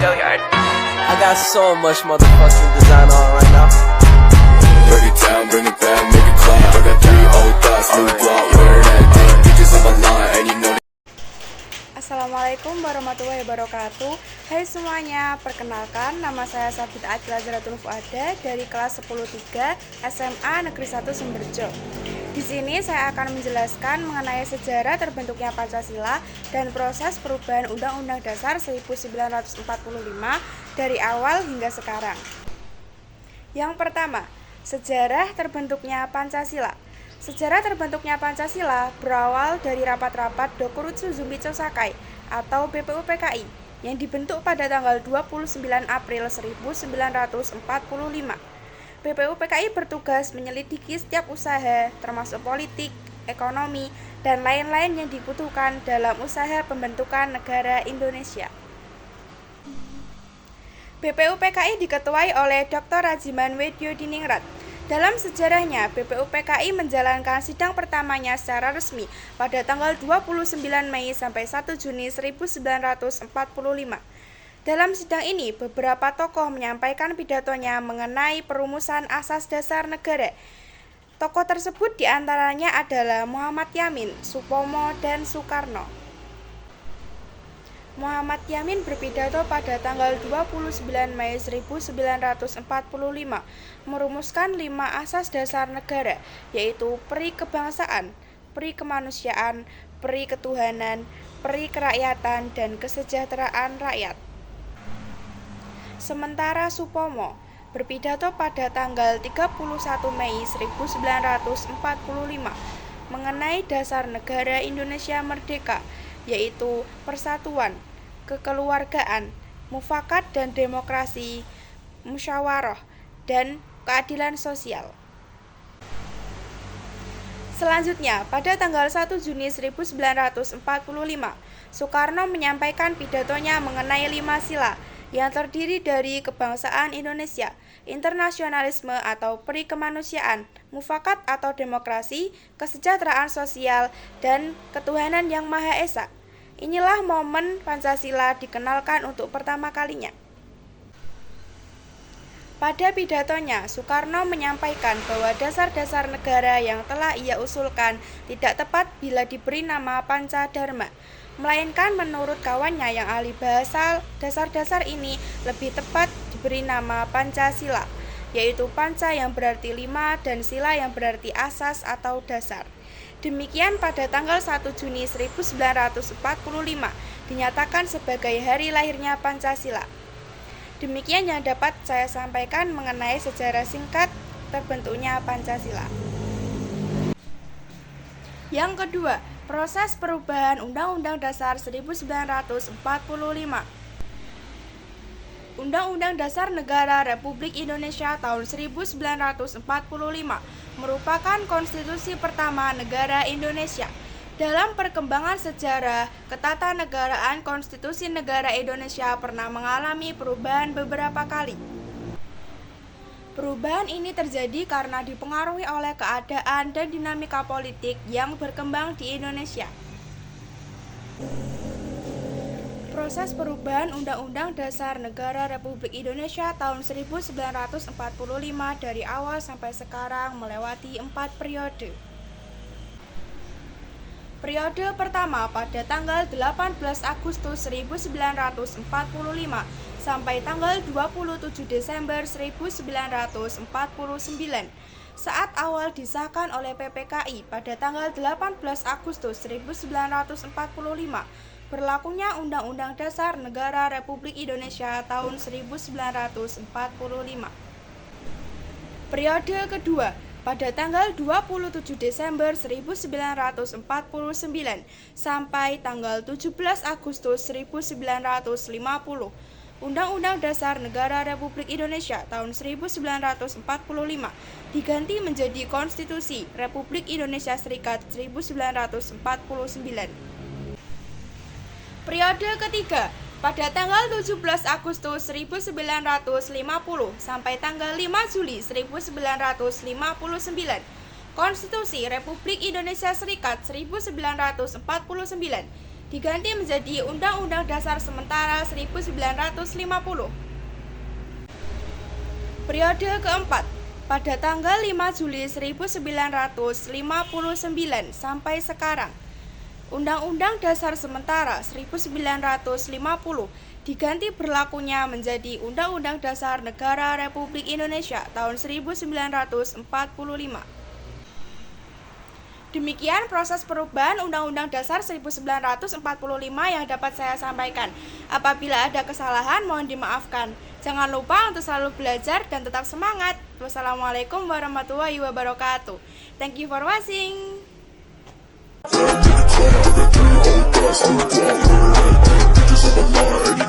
I got so much motherfucking design on right now. Break it down, bring it back, make it clap. I got 3 old thoughts, new block, wear that thing. Bitches on my line, and you know. Assalamualaikum warahmatullahi wabarakatuh. Hai semuanya, perkenalkan nama saya Sabita Adila Zaratun Fuada dari kelas 10-3 SMA Negeri 1 Sumberjo. Di sini saya akan menjelaskan mengenai sejarah terbentuknya Pancasila dan proses perubahan Undang-Undang Dasar 1945 dari awal hingga sekarang. Yang pertama, sejarah terbentuknya Pancasila. Sejarah terbentuknya Pancasila berawal dari rapat-rapat Dokuritsu Zumicho Sakai atau BPUPKI yang dibentuk pada tanggal 29 April 1945. BPUPKI bertugas menyelidiki setiap usaha, termasuk politik, ekonomi, dan lain-lain yang dibutuhkan dalam usaha pembentukan negara Indonesia. BPUPKI diketuai oleh Dr. Rajiman Wedyodiningrat. Dalam sejarahnya, BPUPKI menjalankan sidang pertamanya secara resmi pada tanggal 29 Mei sampai 1 Juni 1945. Dalam sidang ini, beberapa tokoh menyampaikan pidatonya mengenai perumusan asas dasar negara. Tokoh tersebut diantaranya adalah Muhammad Yamin, Supomo, dan Soekarno. Muhammad Yamin berpidato pada tanggal 29 Mei 1945, merumuskan 5 asas dasar negara, yaitu peri kebangsaan, peri kemanusiaan, peri ketuhanan, peri kerakyatan, dan kesejahteraan rakyat. Sementara Supomo berpidato pada tanggal 31 Mei 1945 mengenai dasar negara Indonesia merdeka, yaitu persatuan, kekeluargaan, mufakat dan demokrasi, musyawarah, dan keadilan sosial. Selanjutnya, pada tanggal 1 Juni 1945, Soekarno menyampaikan pidatonya mengenai 5 sila yang terdiri dari kebangsaan Indonesia, internasionalisme atau peri kemanusiaan, mufakat atau demokrasi, kesejahteraan sosial, dan ketuhanan yang Maha Esa. Inilah momen Pancasila dikenalkan untuk pertama kalinya. Pada pidatonya, Soekarno menyampaikan bahwa dasar-dasar negara yang telah ia usulkan tidak tepat bila diberi nama Pancadharma, melainkan menurut kawannya yang ahli bahasa, dasar-dasar ini lebih tepat diberi nama Pancasila, yaitu Panca yang berarti 5 dan Sila yang berarti asas atau dasar. Demikian pada tanggal 1 Juni 1945 dinyatakan sebagai hari lahirnya Pancasila. Demikian yang dapat saya sampaikan mengenai sejarah singkat terbentuknya Pancasila. Yang kedua, proses perubahan Undang-Undang Dasar 1945. Undang-Undang Dasar Negara Republik Indonesia tahun 1945 merupakan konstitusi pertama negara Indonesia. Dalam perkembangan sejarah, ketatanegaraan konstitusi negara Indonesia pernah mengalami perubahan beberapa kali. Perubahan ini terjadi karena dipengaruhi oleh keadaan dan dinamika politik yang berkembang di Indonesia. Proses perubahan Undang-Undang Dasar Negara Republik Indonesia tahun 1945 dari awal sampai sekarang melewati 4 periode. Periode pertama pada tanggal 18 Agustus 1945 sampai tanggal 27 Desember 1949 saat awal disahkan oleh PPKI pada tanggal 18 Agustus 1945 berlakunya Undang-Undang Dasar Negara Republik Indonesia tahun 1945. Periode kedua pada tanggal 27 Desember 1949 sampai tanggal 17 Agustus 1950. Undang-Undang Dasar Negara Republik Indonesia tahun 1945 diganti menjadi Konstitusi Republik Indonesia Serikat 1949. Periode ketiga pada tanggal 17 Agustus 1950 sampai tanggal 5 Juli 1959. Konstitusi Republik Indonesia Serikat 1949 diganti menjadi Undang-Undang Dasar Sementara 1950. Periode keempat, pada tanggal 5 Juli 1959 sampai sekarang, Undang-Undang Dasar Sementara 1950 diganti berlakunya menjadi Undang-Undang Dasar Negara Republik Indonesia tahun 1945. Demikian proses perubahan Undang-Undang Dasar 1945 yang dapat saya sampaikan. Apabila ada kesalahan, mohon dimaafkan. Jangan lupa untuk selalu belajar dan tetap semangat. Wassalamualaikum warahmatullahi wabarakatuh. Thank you for watching. I got 3 old thoughts, new block, learn that. Bitches on my line,